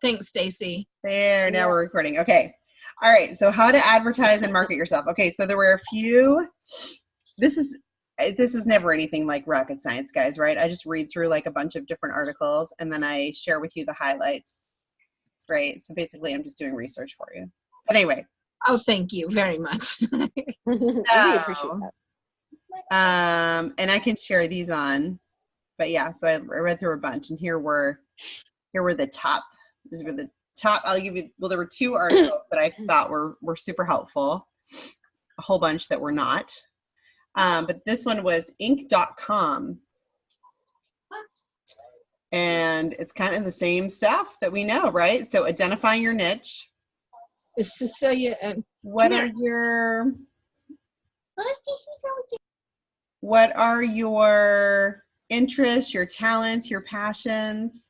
Thanks, Stacy. There, now we're recording. Okay. All right. So how to advertise and market yourself. Okay. So there were a few, this is never anything like rocket science, guys, right? I just read through like a bunch of different articles and then I share with you the highlights, right? So basically I'm just doing research for you. But anyway. Oh, thank you very much. We appreciate that. And I can share these on, but yeah, so I read through a bunch and here were the top. These were the top. I'll give you, well, there were two articles that I thought were super helpful, a whole bunch that were not. But this one was Inc.com. And it's kind of the same stuff that we know, right? So identifying your niche. It's Cecilia and what are your interests, your talents, your passions?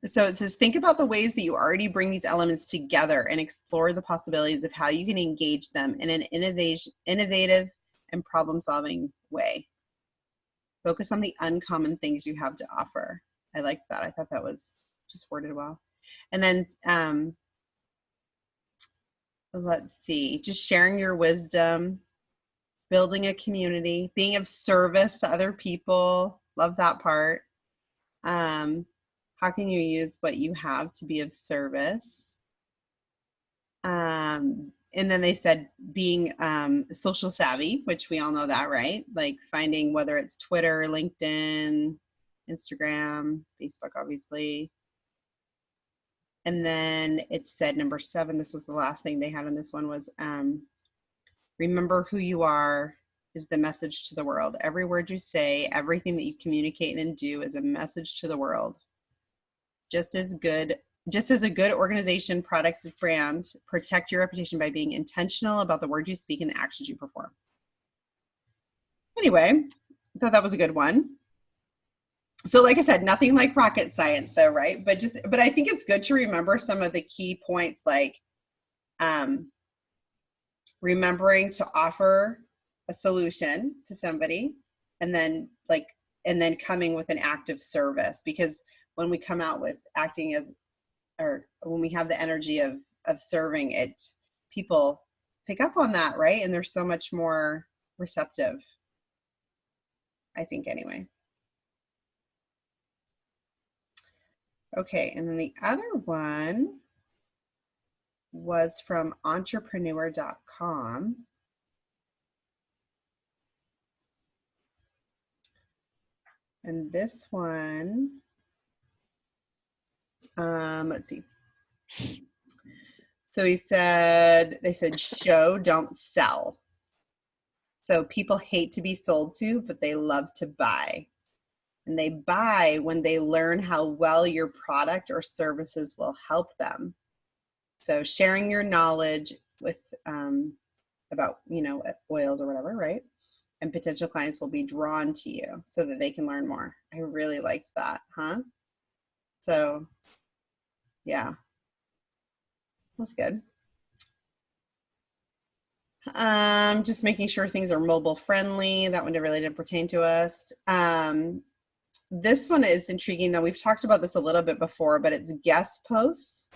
So it says, think about the ways that you already bring these elements together and explore the possibilities of how you can engage them in an innovative and problem-solving way. Focus on the uncommon things you have to offer. I liked that. I thought that was just worded well. And then, let's see, just sharing your wisdom, building a community, being of service to other people. Love that part. How can you use what you have to be of service? And then they said being social savvy, which we all know that, right? Like finding whether it's Twitter, LinkedIn, Instagram, Facebook, obviously. And then it said number 7, this was the last thing they had on this one, was remember who you are is the message to the world. Every word you say, everything that you communicate and do is a message to the world. Just as a good organization protects its brand, protect your reputation by being intentional about the words you speak and the actions you perform. Anyway, I thought that was a good one. So like I said, nothing like rocket science though, right? But I think it's good to remember some of the key points, like remembering to offer a solution to somebody, and then coming with an act of service, because when we come out with acting as, or when we have the energy of serving it, people pick up on that, right? And they're so much more receptive, I think, anyway. Okay, and then the other one was from entrepreneur.com. And this one, let's see. So they said, show, don't sell. So people hate to be sold to, but they love to buy. And they buy when they learn how well your product or services will help them. So sharing your knowledge with about, oils or whatever, right? And potential clients will be drawn to you so that they can learn more. I really liked that, huh? So yeah, that's good. Just making sure things are mobile friendly. That one really didn't pertain to us. This one is intriguing though. We've talked about this a little bit before, but it's guest posts.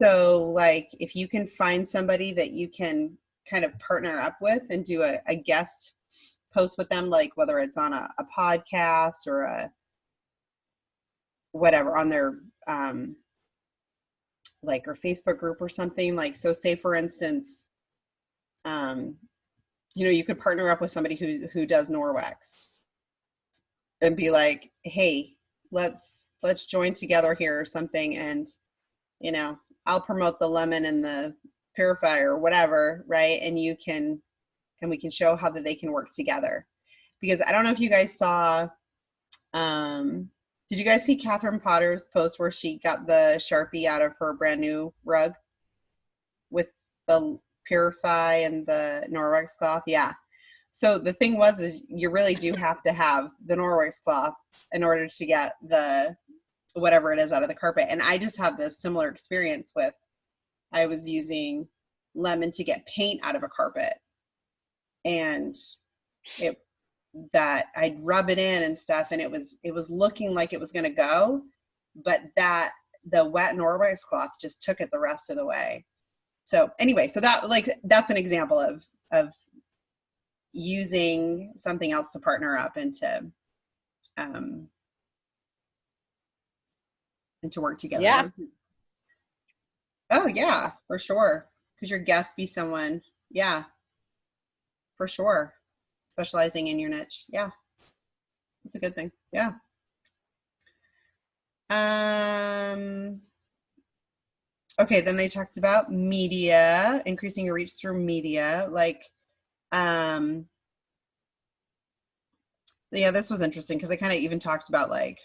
So like if you can find somebody that you can kind of partner up with and do a guest post with them, like whether it's on a podcast or a whatever, on their like or Facebook group or something, like, so say for instance, you could partner up with somebody who does Norwex and be like, hey, let's join together here or something, and I'll promote the lemon and the purifier or whatever, right? And we can show how that they can work together. Because I don't know if you guys saw, did you guys see Catherine Potter's post where she got the Sharpie out of her brand new rug with the Purify and the Norwex cloth? Yeah. So the thing is you really do have to have the Norwex cloth in order to get the whatever it is out of the carpet. And I just had this similar experience with, I was using lemon to get paint out of a carpet, and that I'd rub it in and stuff, and it was looking like it was going to go, but that the wet Norwex cloth just took it the rest of the way. So anyway, so that's an example of using something else to partner up and to work together. Yeah. Oh yeah, for sure. Could your guest be someone? Yeah, for sure. Specializing in your niche. Yeah, that's a good thing. Yeah. Okay, then they talked about media, increasing your reach through media. Like, yeah, this was interesting because I kind of even talked about like,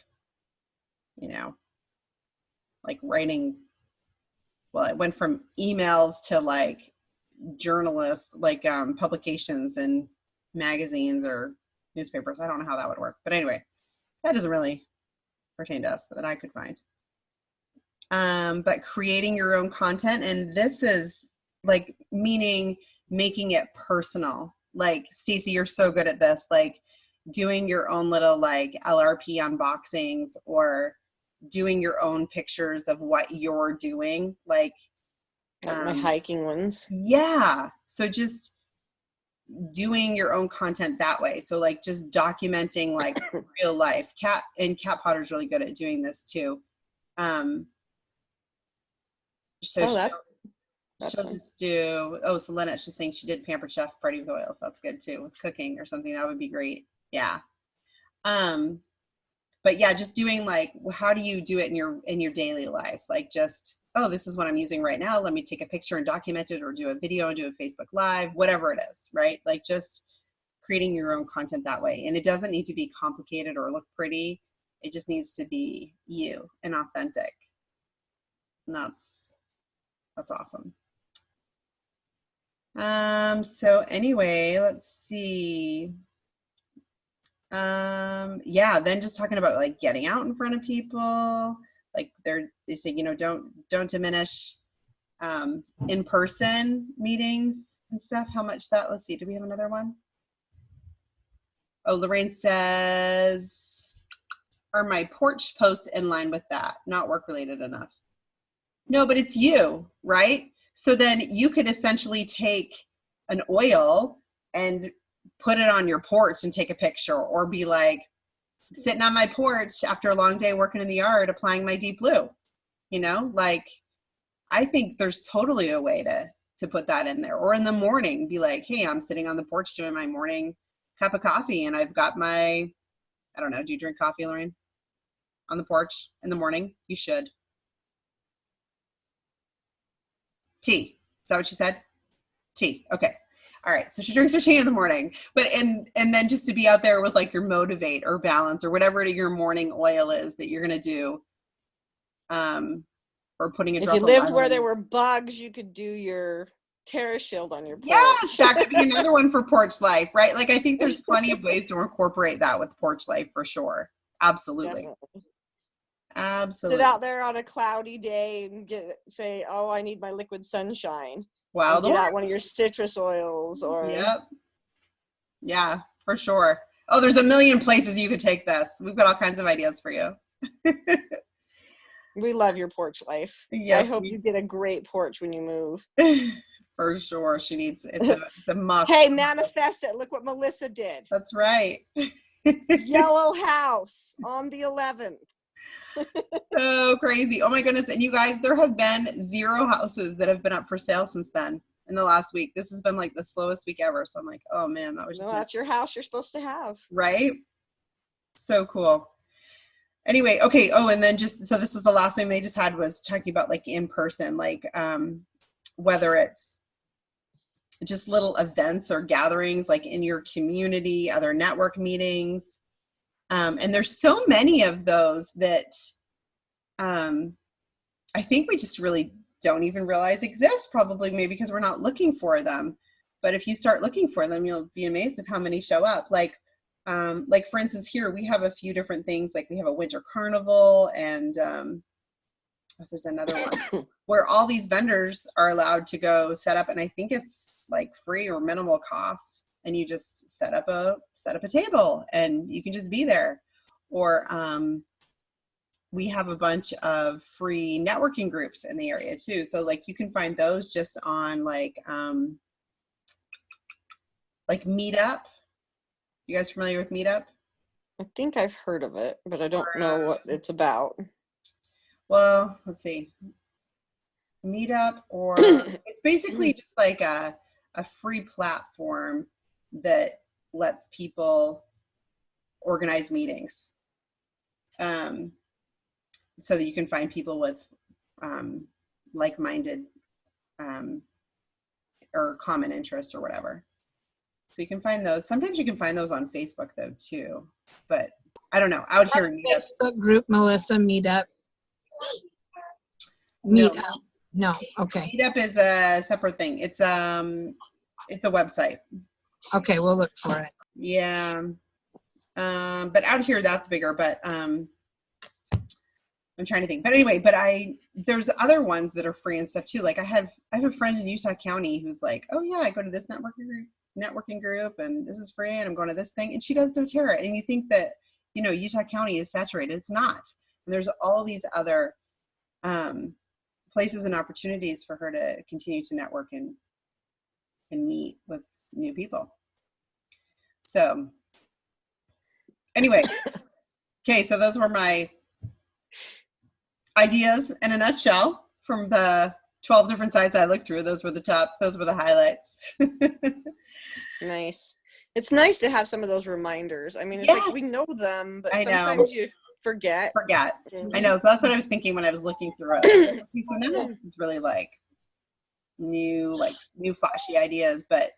you know, like writing. Well, it went from emails to like journalists, like publications and magazines or newspapers. I don't know how that would work, but anyway, that doesn't really pertain to us that I could find. But creating your own content, and this is like meaning making it personal. Like, Stacey, you're so good at this, like doing your own little like LRP unboxings or doing your own pictures of what you're doing, like My hiking ones. yeah, so just doing your own content that way. So like just documenting like real life. Kat Potter's really good at doing this too. So she'll just do, so Lynette's just saying she did Pampered Chef Party with Oils. That's good too, with cooking or something. That would be great. Yeah. But yeah, just doing like, how do you do it in your daily life? Like just, oh, this is what I'm using right now. Let me take a picture and document it, or do a video and do a Facebook Live, whatever it is, right? Like just creating your own content that way. And it doesn't need to be complicated or look pretty. It just needs to be you and authentic. And that's awesome. So anyway, let's see. Yeah, then just talking about like getting out in front of people. Like they say, don't diminish in-person meetings and stuff. How much that, let's see, do we have another one? Oh, Lorraine says, are my porch posts in line with that? Not work related enough. No, but it's you, right? So then you could essentially take an oil and put it on your porch and take a picture, or be like sitting on my porch after a long day working in the yard, applying my Deep Blue, like I think there's totally a way to put that in there. Or in the morning, be like, hey, I'm sitting on the porch doing my morning cup of coffee and I've got my, I don't know, do you drink coffee, Lorraine? On the porch in the morning? You should. Tea. Is that what you said? Tea. Okay. All right. So she drinks her tea in the morning, but, and then just to be out there with like your Motivate or Balance or whatever your morning oil is that you're going to do. Or putting a drop if you lived where there were bugs, you could do your TerraShield on your porch. Yes, that could be another one for porch life, right? Like I think there's plenty of ways to incorporate that with porch life for sure. Absolutely. Definitely. Absolutely. Sit out there on a cloudy day and say, oh, I need my liquid sunshine. Wow. Get out one of your citrus oils or. Yep. Yeah, for sure. Oh, there's a million places you could take this. We've got all kinds of ideas for you. We love your porch life. Yes, I hope you get a great porch when you move. For sure. She needs it's a must. Hey, manifest it. Look what Melissa did. That's right. Yellow house on the 11th. So crazy. Oh my goodness. And you guys, there have been 0 houses that have been up for sale since then in the last week. This has been like the slowest week ever. So I'm like, oh man, that was just that's your house you're supposed to have. Right? So cool. Anyway, okay. Oh, and then so this was the last thing they just had was talking about like in person, like whether it's just little events or gatherings like in your community, other network meetings. And there's so many of those that I think we just really don't even realize exist, probably maybe because we're not looking for them. But if you start looking for them, you'll be amazed at how many show up. Like for instance, here we have a few different things. Like we have a winter carnival, and there's another one where all these vendors are allowed to go set up, and I think it's like free or minimal cost. And you just set up a table, and you can just be there. Or we have a bunch of free networking groups in the area too. So like you can find those just on like Meetup. You guys familiar with Meetup? I think I've heard of it, but I don't know what it's about. Well, let's see. Meetup, or it's basically just like a free platform that lets people organize meetings. So that you can find people with like-minded or common interests or whatever. So you can find those. Sometimes you can find those on Facebook though too, but I don't know. Out here in Meetup. Facebook group, Melissa, Meetup. No. Meetup. No, okay. Meetup is a separate thing. It's a website. Okay, we'll look for it. Yeah. But out here that's bigger, but I'm trying to think. But anyway, there's other ones that are free and stuff too. Like I have a friend in Utah County who's like, oh yeah, I go to this networking group and this is free and I'm going to this thing, and she does doTERRA. And you think that, you know, Utah County is saturated. It's not. And there's all these other places and opportunities for her to continue to network and meet with new people. So anyway, okay, so those were my ideas in a nutshell from the 12 different sites I looked through. Those were the highlights. Nice. It's nice to have some of those reminders. I mean, it's like we know them, but I know. sometimes you forget. I know. So that's what I was thinking when I was looking through it. Okay, so none of this is really like new flashy ideas, but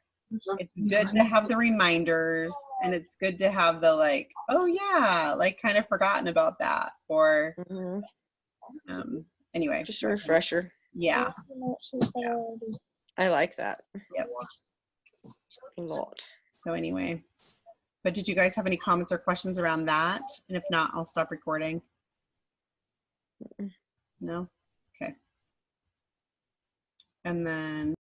it's good to have the reminders, and it's good to have the like, oh yeah, like kind of forgotten about that, or anyway, just a refresher. Yeah. I like that. Yep. A lot. So anyway, but did you guys have any comments or questions around that? And if not, I'll stop recording. No? Okay. And then